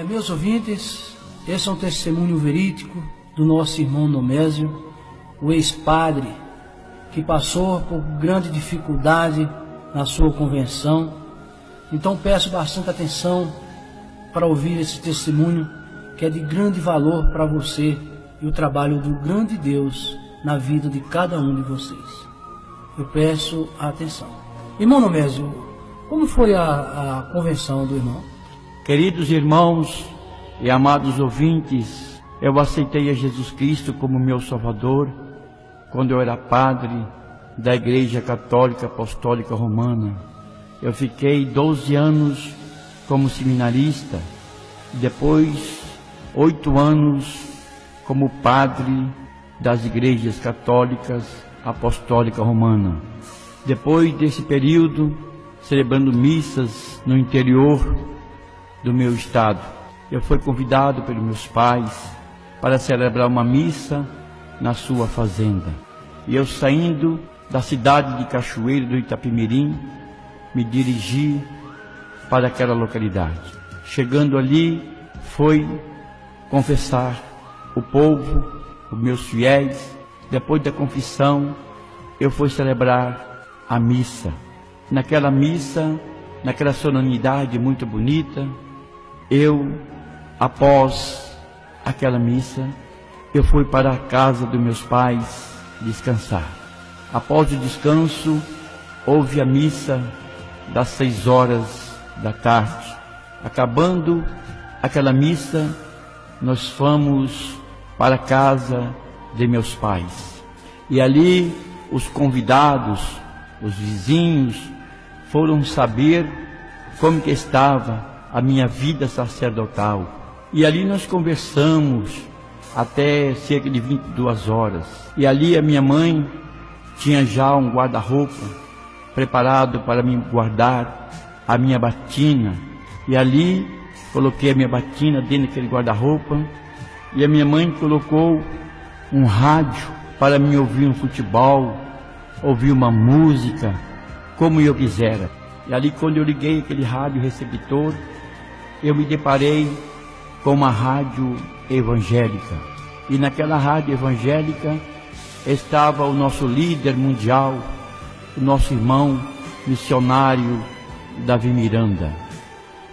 Meus ouvintes, esse é um testemunho verídico do nosso irmão Nomésio, o ex-padre, que passou por grande dificuldade na sua conversão. Então peço bastante atenção para ouvir esse testemunho, que é de grande valor para você e o trabalho do grande Deus na vida de cada um de vocês. Eu peço a atenção. Irmão Nomésio, como foi a conversão do irmão? Queridos irmãos e amados ouvintes, eu aceitei a Jesus Cristo como meu Salvador quando eu era padre da Igreja Católica Apostólica Romana. Eu fiquei 12 anos como seminarista, depois 8 anos como padre das Igrejas Católicas Apostólica Romana. Depois desse período, celebrando missas no interior do meu estado, eu fui convidado pelos meus pais para celebrar uma missa na sua fazenda. E eu, saindo da cidade de Cachoeiro do Itapemirim, me dirigi para aquela localidade. Chegando ali, fui confessar o povo, os meus fiéis. Depois da confissão, eu fui celebrar a missa. Naquela missa, naquela solenidade muito bonita, após aquela missa, eu fui para a casa dos meus pais descansar. Após o descanso, houve a missa das 6 horas da tarde. Acabando aquela missa, nós fomos para a casa de meus pais. E ali os convidados, os vizinhos, foram saber como que estava a minha vida sacerdotal. E ali nós conversamos até cerca de 22 horas. E ali a minha mãe tinha já um guarda-roupa preparado para me guardar a minha batina. E ali coloquei a minha batina dentro daquele guarda-roupa. E a minha mãe colocou um rádio para me ouvir um futebol, ouvir uma música, como eu quisera. E ali, quando eu liguei aquele rádio receptor, eu me deparei com uma rádio evangélica. E naquela rádio evangélica estava o nosso líder mundial, o nosso irmão missionário Davi Miranda.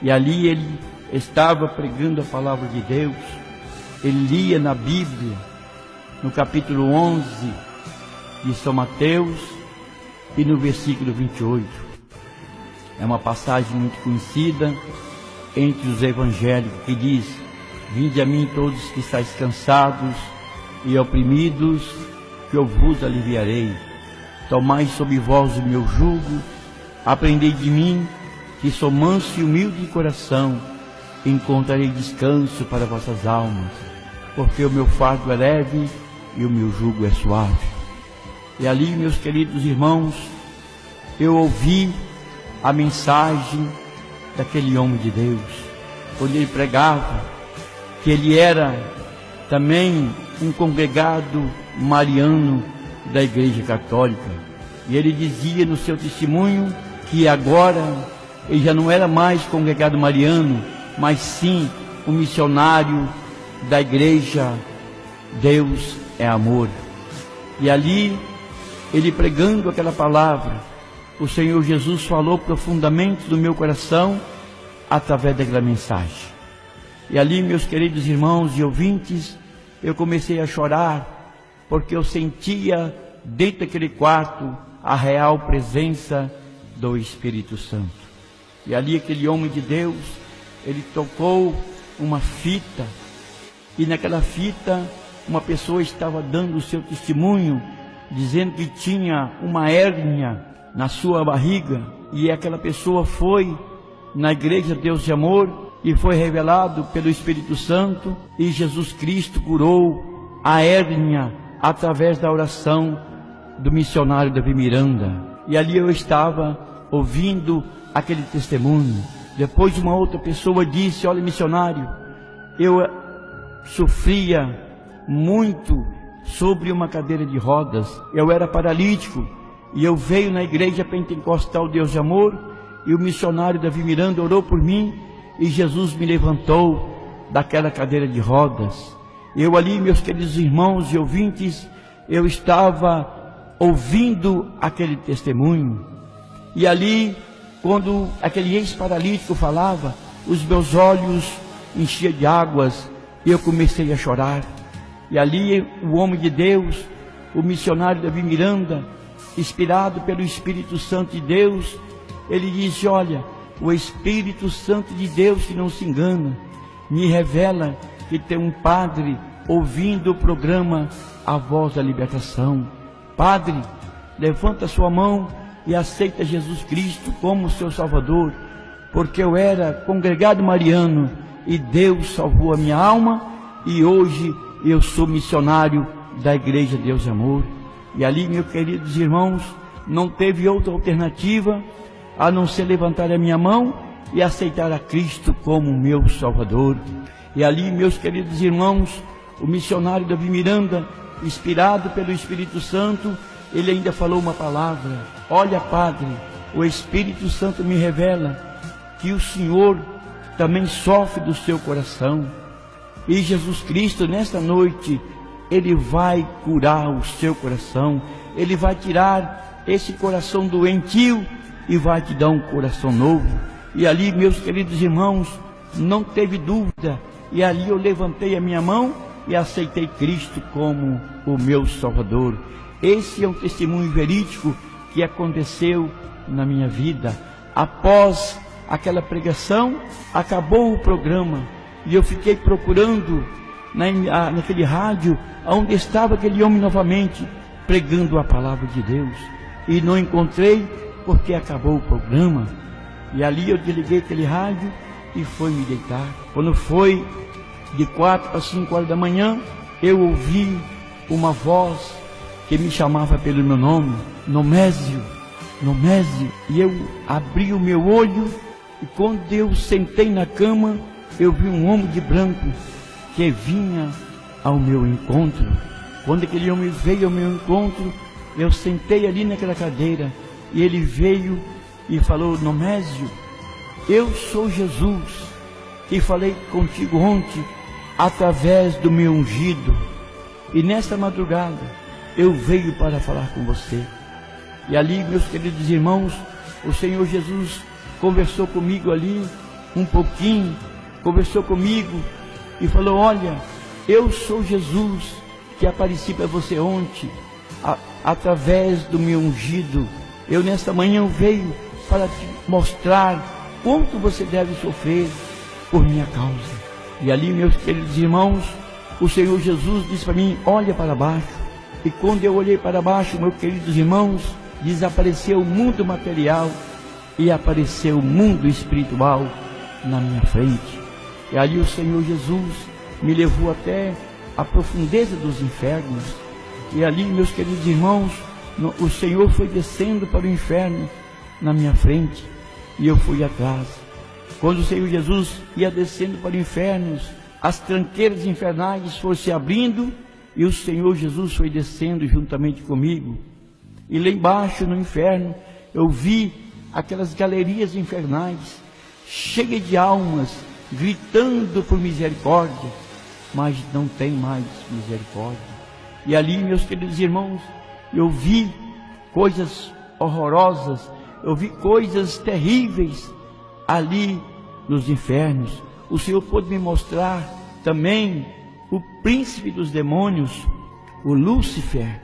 E ali ele estava pregando a palavra de Deus. Ele lia na Bíblia, no capítulo 11 de São Mateus e no versículo 28. É uma passagem muito conhecida entre os evangélicos, que diz: vinde a mim todos que estáis cansados e oprimidos, que eu vos aliviarei. Tomai sobre vós o meu jugo, aprendei de mim, que sou manso e humilde de coração, e encontrarei descanso para vossas almas, porque o meu fardo é leve e o meu jugo é suave. E ali, meus queridos irmãos, eu ouvi a mensagem daquele homem de Deus, quando ele pregava que ele era também um congregado mariano da Igreja Católica. E ele dizia no seu testemunho que agora ele já não era mais congregado mariano, mas sim um missionário da Igreja Deus é Amor. E ali, ele pregando aquela palavra, o Senhor Jesus falou profundamente do meu coração através daquela mensagem. E ali, meus queridos irmãos e ouvintes, eu comecei a chorar, porque eu sentia dentro daquele quarto a real presença do Espírito Santo. E ali aquele homem de Deus, ele tocou uma fita, e naquela fita uma pessoa estava dando o seu testemunho, dizendo que tinha uma hérnia na sua barriga, e aquela pessoa foi na Igreja Deus de Amor e foi revelado pelo Espírito Santo, e Jesus Cristo curou a hérnia através da oração do missionário Davi Miranda. E ali eu estava ouvindo aquele testemunho. Depois uma outra pessoa disse: olha, missionário, eu sofria muito sobre uma cadeira de rodas, eu era paralítico, e eu veio na igreja pentecostal Deus de Amor, e o missionário Davi Miranda orou por mim, e Jesus me levantou daquela cadeira de rodas. Eu ali, meus queridos irmãos e ouvintes, eu estava ouvindo aquele testemunho, e ali, quando aquele ex-paralítico falava, os meus olhos enchiam de águas, e eu comecei a chorar. E ali o homem de Deus, o missionário Davi Miranda, inspirado pelo Espírito Santo de Deus, ele disse: olha, o Espírito Santo de Deus, que não se engana, me revela que tem um padre ouvindo o programa A Voz da Libertação. Padre, levanta sua mão e aceita Jesus Cristo como seu Salvador, porque eu era congregado mariano e Deus salvou a minha alma, e hoje eu sou missionário da Igreja Deus de Amor. E ali, meus queridos irmãos, não teve outra alternativa a não ser levantar a minha mão e aceitar a Cristo como meu Salvador. E ali, meus queridos irmãos, o missionário Davi Miranda, inspirado pelo Espírito Santo, ele ainda falou uma palavra: olha, padre, o Espírito Santo me revela que o Senhor também sofre do seu coração, e Jesus Cristo, nesta noite, Ele vai curar o seu coração, Ele vai tirar esse coração doentio e vai te dar um coração novo. E ali, meus queridos irmãos, não teve dúvida, e ali eu levantei a minha mão e aceitei Cristo como o meu Salvador. Esse é um testemunho verídico que aconteceu na minha vida. Após aquela pregação, acabou o programa, e eu fiquei procurando naquele rádio onde estava aquele homem novamente pregando a palavra de Deus, e não encontrei, porque acabou o programa. E ali eu desliguei aquele rádio e fui me deitar. Quando foi de 4 para 5 horas da manhã, eu ouvi uma voz que me chamava pelo meu nome: Nomésio, Nomésio. E eu abri o meu olho, e quando eu sentei na cama, eu vi um homem de branco que vinha ao meu encontro. Quando aquele homem veio ao meu encontro, eu sentei ali naquela cadeira, e ele veio e falou: Nomésio, eu sou Jesus, que falei contigo ontem, através do meu ungido, e nesta madrugada eu venho para falar com você. E ali, meus queridos irmãos, o Senhor Jesus conversou comigo ali um pouquinho, conversou comigo e falou: olha, eu sou Jesus que apareci para você ontem, através do meu ungido. Eu nesta manhã veio para te mostrar quanto você deve sofrer por minha causa. E ali, meus queridos irmãos, o Senhor Jesus disse para mim: olha para baixo. E quando eu olhei para baixo, meus queridos irmãos, desapareceu o mundo material e apareceu o mundo espiritual na minha frente. E ali o Senhor Jesus me levou até a profundeza dos infernos. E ali, meus queridos irmãos, o Senhor foi descendo para o inferno na minha frente, e eu fui atrás. Quando o Senhor Jesus ia descendo para o inferno, as tranqueiras infernais foram se abrindo, e o Senhor Jesus foi descendo juntamente comigo. E lá embaixo no inferno, eu vi aquelas galerias infernais, cheias de almas, gritando por misericórdia, mas não tem mais misericórdia. E ali, meus queridos irmãos, eu vi coisas horrorosas, eu vi coisas terríveis ali nos infernos. O Senhor pôde me mostrar também o príncipe dos demônios, o Lúcifer,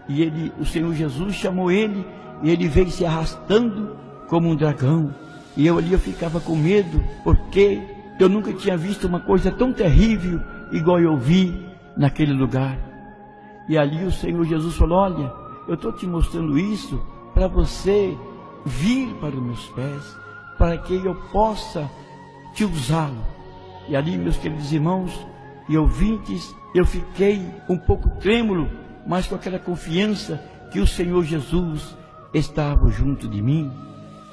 e o Senhor Jesus chamou ele, e ele veio se arrastando como um dragão. E eu ali eu ficava com medo, porque eu nunca tinha visto uma coisa tão terrível igual eu vi naquele lugar. E ali o Senhor Jesus falou: olha, eu estou te mostrando isso para você vir para os meus pés, para que eu possa te usá-lo. E ali, meus queridos irmãos e ouvintes, eu fiquei um pouco trêmulo, mas com aquela confiança que o Senhor Jesus estava junto de mim.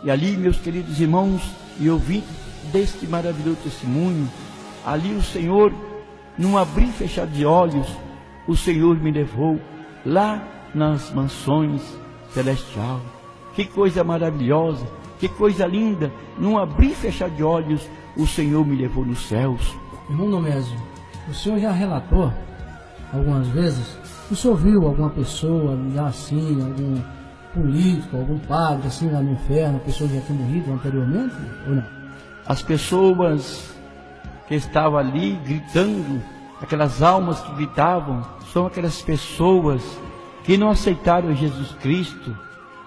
E ali, meus queridos irmãos e ouvintes deste maravilhoso testemunho, ali o Senhor, num abrir e fechar de olhos, o Senhor me levou lá nas mansões celestiais. Que coisa maravilhosa, que coisa linda, num abrir e fechar de olhos, o Senhor me levou nos céus. Irmão Nomésio, o senhor já relatou algumas vezes, o senhor viu alguma pessoa já assim, algum político, algum padre assim lá no inferno, a pessoa já tinha morrido anteriormente ou não? As pessoas que estavam ali gritando, aquelas almas que gritavam, são aquelas pessoas que não aceitaram Jesus Cristo,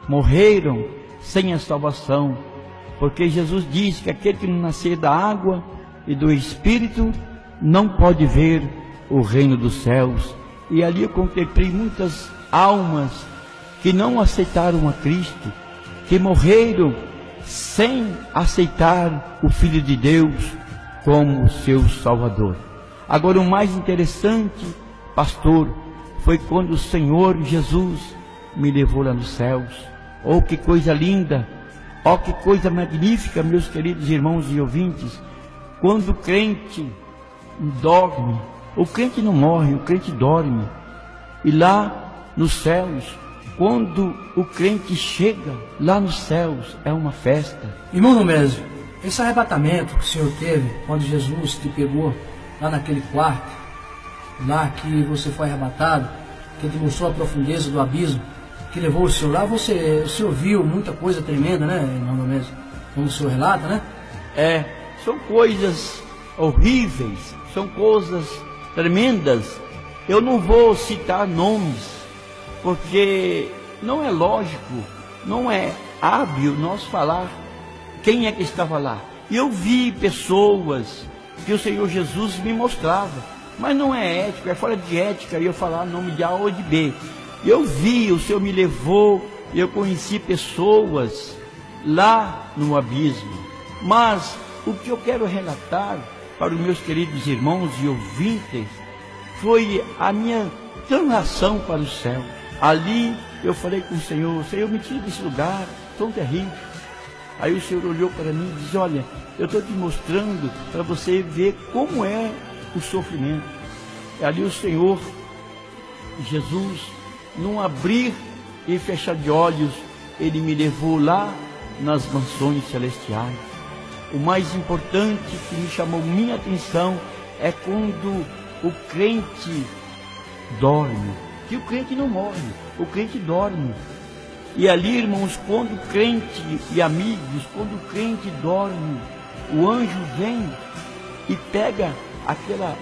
morreram sem a salvação, porque Jesus disse que aquele que não nascer da água e do Espírito não pode ver o reino dos céus. E ali eu contemplei muitas almas que não aceitaram a Cristo, que morreram sem aceitar o Filho de Deus como seu Salvador. Agora, o mais interessante, pastor, foi quando o Senhor Jesus me levou lá nos céus. Oh, que coisa linda! Oh, que coisa magnífica, meus queridos irmãos e ouvintes! Quando o crente dorme, o crente não morre, o crente dorme. E lá nos céus, quando o crente chega lá nos céus, é uma festa. Irmão Nomésio, esse arrebatamento que o senhor teve, quando Jesus te pegou lá naquele quarto, lá que você foi arrebatado, que te mostrou a profundeza do abismo, que levou o senhor lá, o senhor viu muita coisa tremenda, né, irmão Nomésio? Como o senhor relata, né? São coisas horríveis, são coisas tremendas. Eu não vou citar nomes, porque não é lógico, não é hábil nós falar quem é que estava lá. E eu vi pessoas que o Senhor Jesus me mostrava, mas não é ético, é fora de ética eu falar nome de A ou de B. Eu vi, o Senhor me levou, eu conheci pessoas lá no abismo. Mas o que eu quero relatar para os meus queridos irmãos e ouvintes foi a minha translação para o céu. Ali eu falei com o Senhor: Senhor, me tira desse lugar tão terrível. Aí o Senhor olhou para mim e disse: olha, eu estou te mostrando para você ver como é o sofrimento. E ali o Senhor Jesus, num abrir e fechar de olhos, Ele me levou lá nas mansões celestiais. O mais importante que me chamou minha atenção é quando o crente dorme, que o crente não morre, o crente dorme. E ali, irmãos, quando o crente e amigos, quando o crente dorme, o anjo vem e pega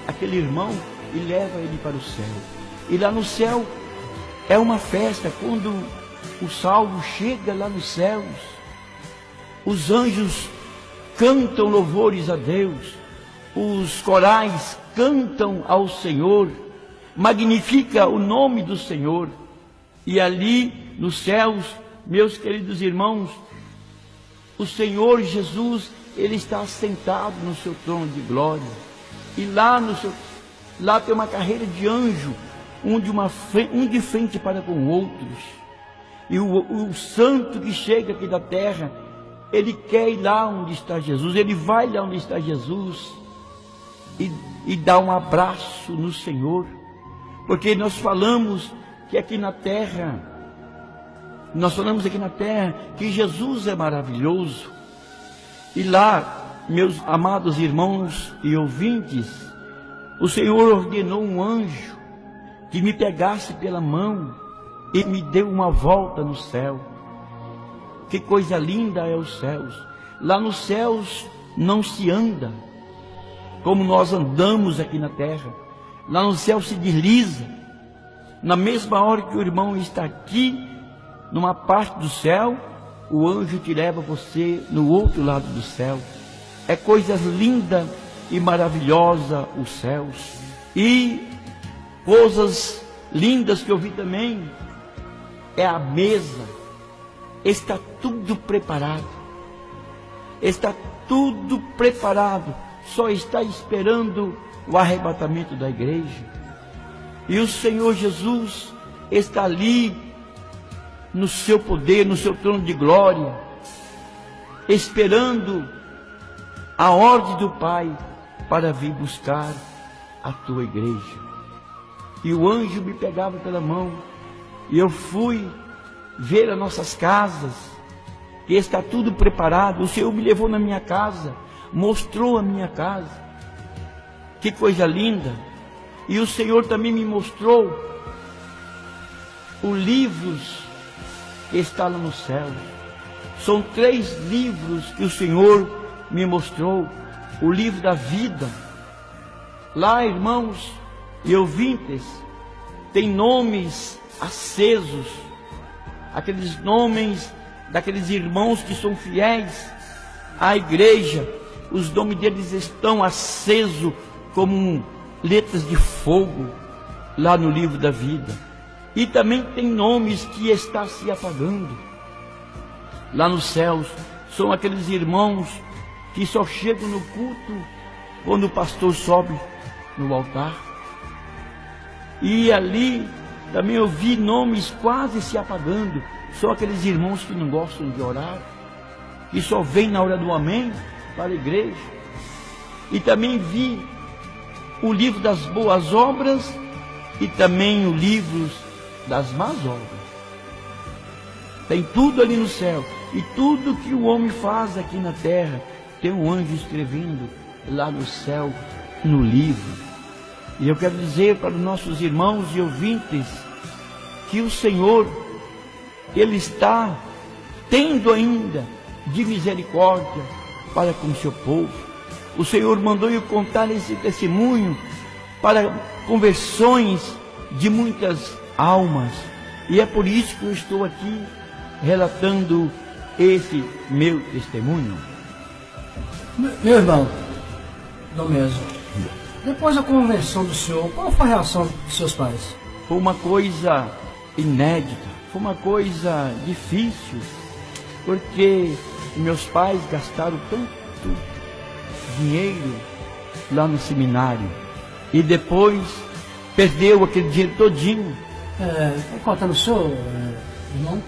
aquele irmão e leva ele para o céu. E lá no céu é uma festa. Quando o salvo chega lá nos céus, os anjos cantam louvores a Deus, os corais cantam ao Senhor, magnifica o nome do Senhor. E ali nos céus, meus queridos irmãos, o Senhor Jesus, Ele está sentado no seu trono de glória. E lá tem uma carreira de anjo, um de frente para com outros. E o santo que chega aqui da terra, ele quer ir lá onde está Jesus, ele vai lá onde está Jesus e dá um abraço no Senhor. Porque nós falamos aqui na terra que Jesus é maravilhoso. E lá, meus amados irmãos e ouvintes, o Senhor ordenou um anjo que me pegasse pela mão e me deu uma volta no céu. Que coisa linda é os céus. Lá nos céus não se anda como nós andamos aqui na terra. Lá no céu se desliza. Na mesma hora que o irmão está aqui, numa parte do céu, o anjo te leva você no outro lado do céu. É coisa linda e maravilhosa os céus. E coisas lindas que eu vi também é a mesa. Está tudo preparado. Está tudo preparado. Só está esperando o arrebatamento da igreja. E o Senhor Jesus está ali no seu poder, no seu trono de glória, esperando a ordem do Pai para vir buscar a tua igreja. E o anjo me pegava pela mão, e eu fui ver as nossas casas, que está tudo preparado. O Senhor me levou na minha casa, mostrou a minha casa, que coisa linda. E o Senhor também me mostrou os livros que está lá no céu. São 3 livros que o Senhor me mostrou. O livro da vida. Lá, irmãos e ouvintes, tem nomes acesos, aqueles nomes daqueles irmãos que são fiéis à igreja. Os nomes deles estão acesos como letras de fogo lá no livro da vida. E também tem nomes que estão se apagando. Lá nos céus são aqueles irmãos que só chegam no culto quando o pastor sobe no altar. E ali também eu vi nomes quase se apagando. São aqueles irmãos que não gostam de orar, que só vêm na hora do amém para a igreja. E também vi o livro das boas obras e também o livro das más obras. Tem tudo ali no céu. E tudo que o homem faz aqui na terra, tem um anjo escrevendo lá no céu, no livro. E eu quero dizer para os nossos irmãos e ouvintes que o Senhor, Ele está tendo ainda de misericórdia para com o seu povo. O Senhor mandou eu contar esse testemunho para conversões de muitas almas. E é por isso que eu estou aqui relatando esse meu testemunho. Meu irmão, Domésio, depois da conversão do senhor, qual foi a reação dos seus pais? Foi uma coisa inédita, foi uma coisa difícil, porque meus pais gastaram tanto dinheiro lá no seminário e depois perdeu aquele dinheiro todinho. Contando o senhor, irmão,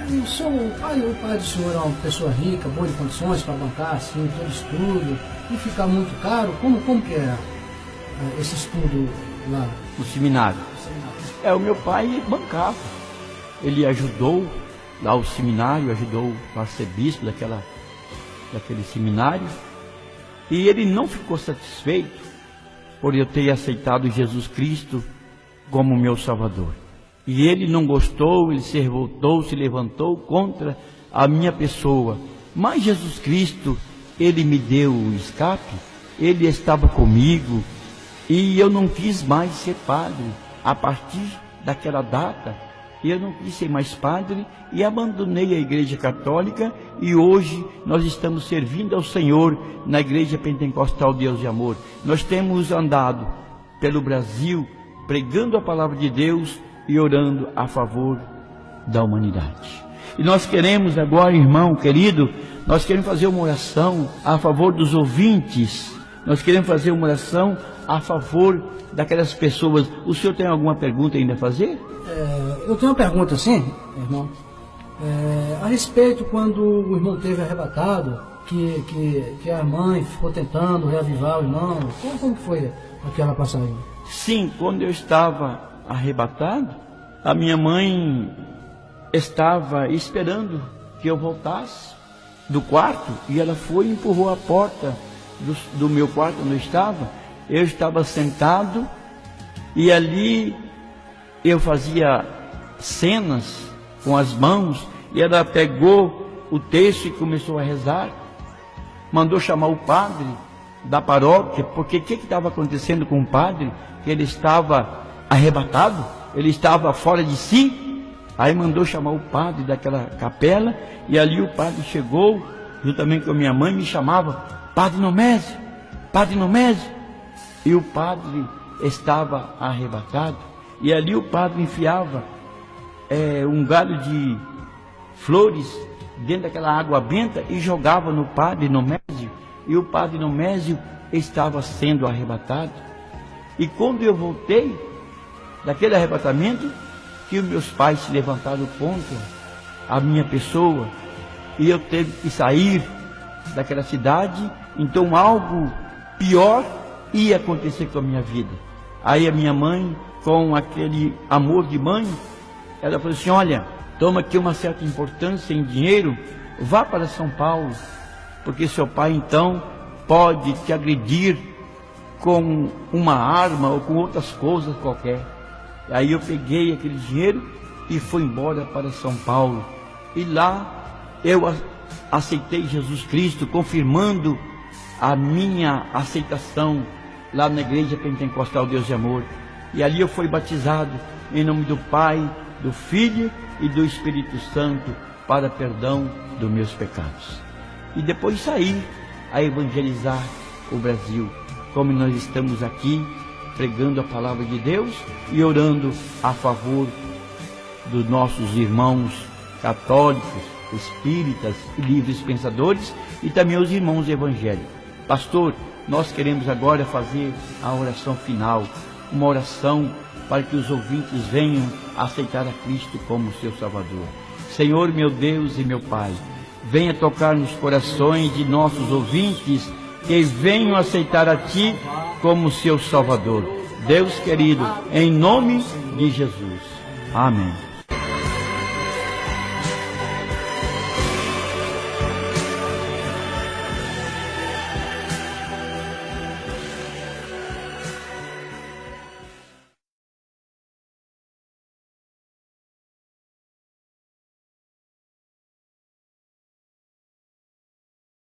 o pai do senhor é uma pessoa rica, boa de condições para bancar assim, todo estudo, e ficar muito caro? Como que é esse estudo lá? No seminário. O meu pai bancava. Ele ajudou lá o seminário, ajudou o arcebispo daquele seminário. E ele não ficou satisfeito por eu ter aceitado Jesus Cristo como meu Salvador. E ele não gostou, ele se revoltou, se levantou contra a minha pessoa. Mas Jesus Cristo, Ele me deu o escape, Ele estava comigo, e eu não quis mais ser padre. A partir daquela data, eu não quis ser mais padre e abandonei a Igreja Católica, e hoje nós estamos servindo ao Senhor na Igreja Pentecostal Deus de Amor. Nós temos andado pelo Brasil, pregando a palavra de Deus e orando a favor da humanidade. E nós queremos agora, irmão querido, nós queremos fazer uma oração a favor dos ouvintes. Nós queremos fazer uma oração a favor daquelas pessoas. O senhor tem alguma pergunta ainda a fazer? Eu tenho uma pergunta, sim, irmão. A respeito quando o irmão teve arrebatado, que a mãe ficou tentando reavivar o irmão. Como foi aquela passagem? Sim, quando eu estava arrebatado, a minha mãe estava esperando que eu voltasse do quarto, e ela foi e empurrou a porta do meu quarto onde eu estava. Eu estava sentado e ali eu fazia cenas com as mãos, e ela pegou o texto e começou a rezar, mandou chamar o padre da paróquia, porque o que estava acontecendo com o padre? Ele estava arrebatado, ele estava fora de si. Aí mandou chamar o padre daquela capela, e ali o padre chegou, juntamente com a minha mãe, me chamava, Padre Nomésio, Padre Nomésio. E o padre estava arrebatado, e ali o padre enfiava um galho de flores dentro daquela água benta e jogava no padre Nomésio, e o padre Nomésio estava sendo arrebatado. E quando eu voltei daquele arrebatamento, que os meus pais se levantaram contra a minha pessoa e eu teve que sair daquela cidade, então algo pior ia acontecer com a minha vida. Aí a minha mãe, com aquele amor de mãe, ela falou assim: olha, toma aqui uma certa importância em dinheiro, vá para São Paulo, porque seu pai então pode te agredir com uma arma ou com outras coisas qualquer. Aí eu peguei aquele dinheiro e fui embora para São Paulo. E lá eu aceitei Jesus Cristo, confirmando a minha aceitação lá na Igreja Pentecostal Deus de Amor. E ali eu fui batizado em nome do Pai, do Filho e do Espírito Santo para perdão dos meus pecados. E depois saí a evangelizar o Brasil, como nós estamos aqui pregando a palavra de Deus e orando a favor dos nossos irmãos católicos, espíritas e livres pensadores e também os irmãos evangélicos. Pastor, nós queremos agora fazer a oração final, uma oração para que os ouvintes venham a aceitar a Cristo como seu Salvador. Senhor, meu Deus e meu Pai, venha tocar nos corações de nossos ouvintes que venham aceitar a Ti como seu Salvador. Deus querido, em nome de Jesus. Amém.